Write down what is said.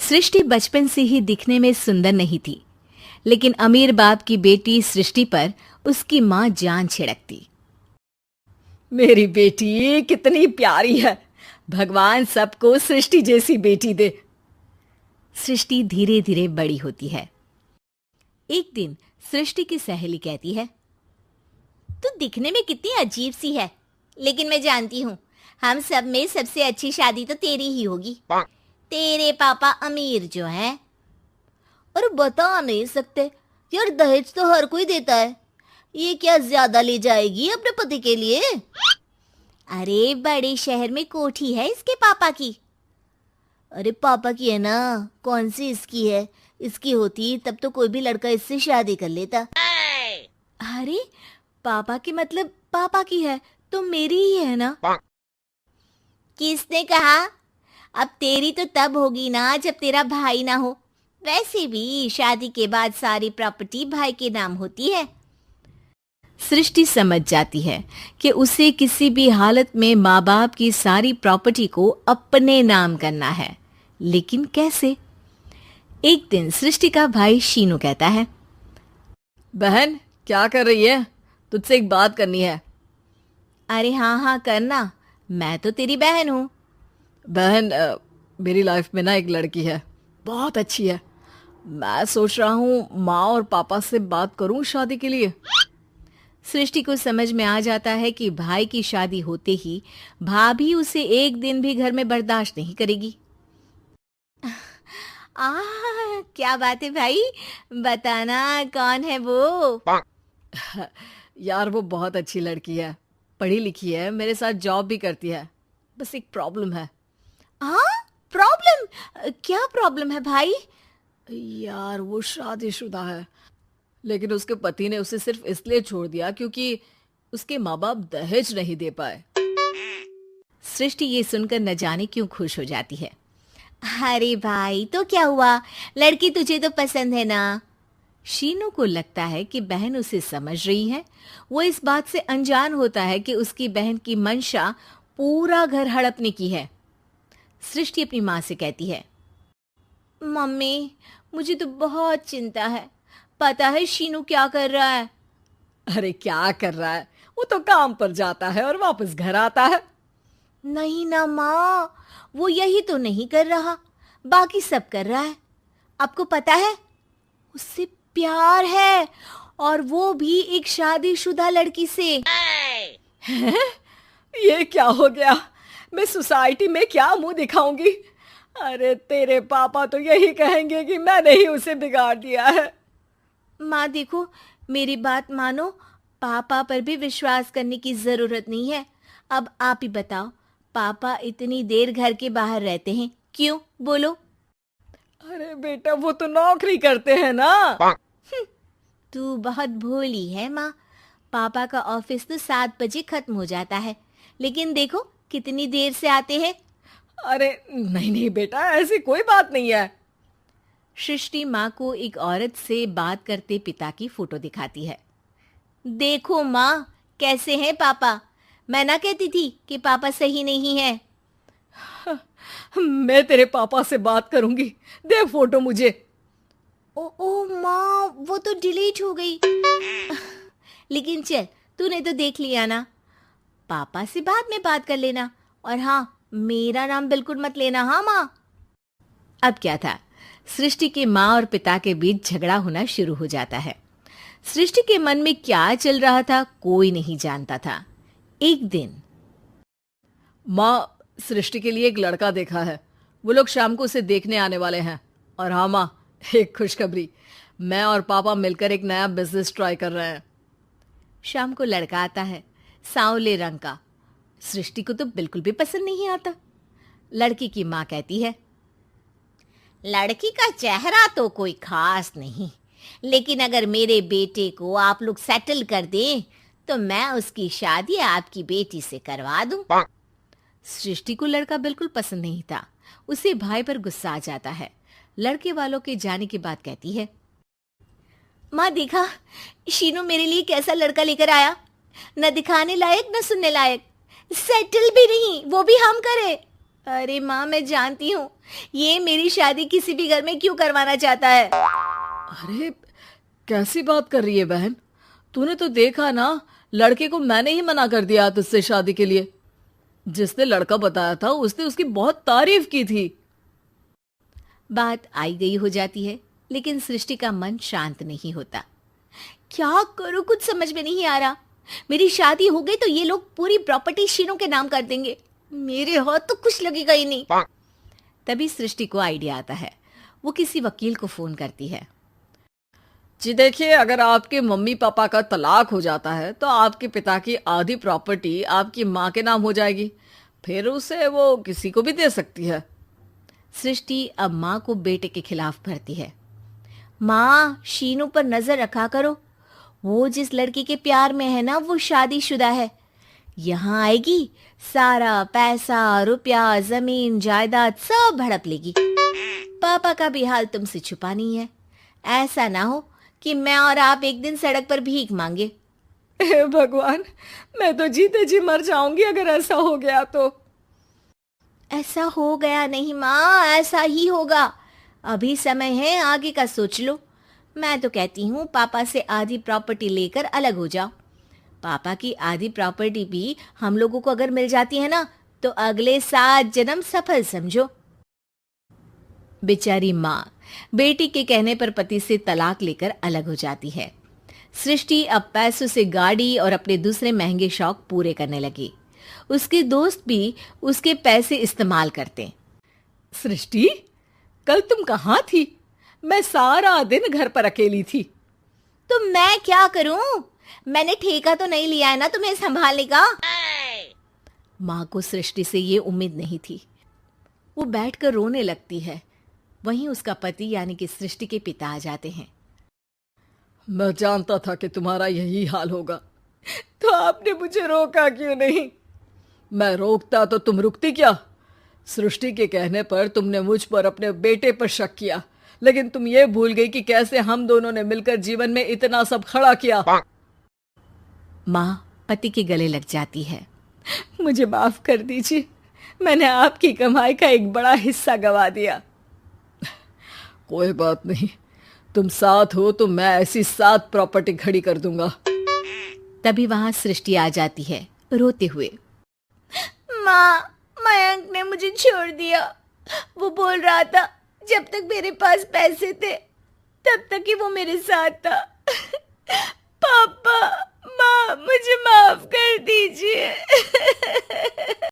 सृष्टि बचपन से ही दिखने में सुंदर नहीं थी, लेकिन अमीर बाप की बेटी सृष्टि पर उसकी माँ जान छिड़कती। मेरी बेटी कितनी प्यारी है, भगवान सबको सृष्टि जैसी बेटी दे। सृष्टि धीरे धीरे बड़ी होती है। एक दिन सृष्टि की सहेली कहती है, तू दिखने में कितनी अजीब सी है, लेकिन मैं जानती हूँ हम सब में सबसे अच्छी शादी तो तेरी ही होगी। तेरे पापा अमीर जो है। और बता नहीं सकते यार, दहेज तो हर कोई देता है, ये क्या ज्यादा ले जाएगी अपने पति के लिए? अरे बड़े शहर में कोठी है इसके पापा की। अरे पापा की है ना, कौन सी इसकी है? इसकी होती तब तो कोई भी लड़का इससे शादी कर लेता। अरे पापा की मतलब पापा की है तो मेरी ही है ना? किसने कहा? अब तेरी तो तब होगी ना जब तेरा भाई ना हो। वैसे भी शादी के बाद सारी प्रॉपर्टी भाई के नाम होती है। सृष्टि समझ जाती है कि उसे किसी भी हालत में माँ बाप की सारी प्रॉपर्टी को अपने नाम करना है, लेकिन कैसे? एक दिन सृष्टि का भाई शीनू कहता है, बहन क्या कर रही है? तुझसे एक बात करनी है। अरे हाँ हाँ करना, मैं तो तेरी बहन हूँ। बहन मेरी लाइफ में ना एक लड़की है, बहुत अच्छी है। मैं सोच रहा हूँ माँ और पापा से बात करूँ शादी के लिए। सृष्टि को समझ में आ जाता है कि भाई की शादी होते ही भाभी उसे एक दिन भी घर में बर्दाश्त नहीं करेगी। क्या बात है भाई, बताना कौन है वो? यार वो बहुत अच्छी लड़की है, पढ़ी लिखी है, मेरे साथ जॉब भी करती है। बस एक प्रॉब्लम है। हाँ प्रॉब्लम? क्या प्रॉब्लम है भाई? यार वो शादीशुदा है, लेकिन उसके पति ने उसे सिर्फ इसलिए छोड़ दिया क्योंकि उसके माँ बाप दहेज नहीं दे पाए। सृष्टि ये सुनकर न जाने क्यों खुश हो जाती है। अरे भाई तो क्या हुआ, लड़की तुझे तो पसंद है ना? शीनू को लगता है कि बहन उसे समझ रही है। वो इस बात से अनजान होता है कि उसकी बहन की मंशा पूरा घर हड़पने की है। सृष्टि अपनी माँ से कहती है, मम्मी मुझे तो बहुत चिंता है, पता है शीनू क्या कर रहा है? अरे क्या कर रहा है, वो तो काम पर जाता है और वापस घर आता है। नहीं ना माँ, वो यही तो नहीं कर रहा, बाकी सब कर रहा है। आपको पता है उससे प्यार है, और वो भी एक शादीशुदा लड़की से। हैं? ये क्या हो गया? मैं सोसाइटी में क्या मुंह दिखाऊंगी? अरे तेरे पापा तो यही कहेंगे कि मैंने ही उसे बिगाड़ दिया है। माँ देखो, मेरी बात मानो, पापा पर भी विश्वास करने की जरूरत नहीं है। अब आप ही बताओ, पापा इतनी देर घर के बाहर रहते हैं क्यों, बोलो? अरे बेटा वो तो नौकरी करते हैं ना। तू बहुत भोली है माँ। पापा का ऑफिस तो 7 बजे खत्म हो जाता है, लेकिन देखो कितनी देर से आते हैं। अरे नहीं नहीं बेटा, ऐसी कोई बात नहीं है। सृष्टि माँ को एक औरत से बात करते पिता की फोटो दिखाती है। देखो माँ, कैसे हैं पापा? मैं ना कहती थी कि पापा सही नहीं है। मैं तेरे पापा से बात करूंगी, दे फोटो मुझे। ओ माँ, वो तो डिलीट हो गई। लेकिन चल, तूने तो देख लिया ना, पापा से बाद में बात कर लेना। और हाँ, मेरा नाम बिल्कुल मत लेना। हाँ माँ। अब क्या था, सृष्टि के माँ और पिता के बीच झगड़ा होना शुरू हो जाता है। सृष्टि के मन में क्या चल रहा था कोई नहीं जानता था। एक दिन, माँ सृष्टि के लिए एक लड़का देखा है, वो लोग शाम को उसे देखने आने वाले हैं। और हाँ माँ, एक खुशखबरी, मैं और पापा मिलकर एक नया बिजनेस ट्राई कर रहे हैं। शाम को लड़का आता है, सांवले रंग का। सृष्टि को तो बिल्कुल भी पसंद नहीं आता। लड़की की माँ कहती है, लड़की का चेहरा तो कोई खास नहीं, लेकिन अगर मेरे बेटे को आप लोग सेटल कर दें तो मैं उसकी शादी आपकी बेटी से करवा दूं। सृष्टि को लड़का बिल्कुल पसंद नहीं था। उसे भाई पर गुस्सा आ जाता है। लड़के वालों के जाने के बाद कहती है, माँ देखा शीनू मेरे लिए कैसा लड़का लेकर आया, न दिखाने लायक न सुनने लायक, सेटल भी नहीं, वो भी हम करे। अरे माँ, मैं जानती हूँ ये मेरी शादी किसी भी घर में क्यों करवाना चाहता है। अरे कैसी बात कर रही है बहन? तूने तो देखा ना, लड़के को मैंने ही मना कर दिया तुझसे शादी के लिए। जिसने लड़का बताया था उसने उसकी बहुत तारीफ की थी। बात आई गई हो जाती है, लेकिन सृष्टि का मन शांत नहीं होता। क्या करूं, कुछ समझ में नहीं आ रहा। मेरी शादी हो गई तो ये लोग पूरी प्रॉपर्टी शीनू के नाम कर देंगे, मेरे हाथ तो कुछ लगेगा ही नहीं। तभी सृष्टि को आइडिया आता है। वो किसी वकील को फोन करती है। जी देखिए, अगर आपके मम्मी पापा का तलाक हो जाता है तो आपके पिता की आधी प्रॉपर्टी आपकी माँ के नाम हो जाएगी, फिर उसे वो किसी को भी दे सकती है। सृष्टि अब माँ को बेटे के खिलाफ भरती है। माँ, शीनू पर नजर रखा करो। वो जिस लड़की के प्यार में है ना, वो शादीशुदा है। यहाँ आएगी, सारा पैसा, रुपया, जमीन, जायदाद सब हड़प लेगी। पापा का भी हाल तुमसे छुपा नहीं है। ऐसा ना हो कि मैं और आप एक दिन सड़क पर भीख मांगे। हे भगवान, मैं तो जीते जी मर जाऊंगी अगर ऐसा हो गया तो। ऐसा हो गया नहीं माँ, ऐसा ही होगा। अभी समय है, आगे का सोच लो। मैं तो कहती हूँ पापा से आधी प्रॉपर्टी लेकर अलग हो जाओ। पापा की आधी प्रॉपर्टी भी हम लोगों को अगर मिल जाती है ना, तो अगले 7 जन्म सफल समझो। बेचारी माँ बेटी के कहने पर पति से तलाक लेकर अलग हो जाती है। सृष्टि अब पैसों से गाड़ी और अपने दूसरे महंगे शौक पूरे करने लगी। उसके दोस्त भी उसके पैसे इस्तेमाल करते। सृष्टि, कल तुम कहाँ थी? मैं सारा दिन घर पर अकेली थी। तो मैं क्या करूं? मैंने ठेका तो नहीं लिया है ना तुम्हें संभालने का। माँ को सृष्टि से ये उम्मीद नहीं थी। वो बैठकर रोने लगती है। वहीं उसका पति यानी कि सृष्टि के पिता आ जाते हैं। मैं जानता था कि तुम्हारा यही हाल होगा, तो आपने मुझे रोका क्यों नहीं? मैं रोकता तो तुम रुकती क्या? सृष्टि के कहने पर तुमने मुझ पर, अपने बेटे पर शक किया, लेकिन तुम ये भूल गई कि कैसे हम दोनों ने मिलकर जीवन में इतना सब खड़ा किया। माँ पति के गले लग जाती है। मुझे माफ कर दीजिए, मैंने आपकी कमाई का एक बड़ा हिस्सा गवा दिया। कोई बात नहीं, तुम साथ हो तो मैं ऐसी 7 प्रॉपर्टी खड़ी कर दूंगा। तभी वहां सृष्टि आ जाती है रोते हुए। माँ, मयंक ने मुझे छोड़ दिया। वो बोल रहा था जब तक मेरे पास पैसे थे तब तक ही वो मेरे साथ था। पापा, माँ, मुझे माफ कर दीजिए।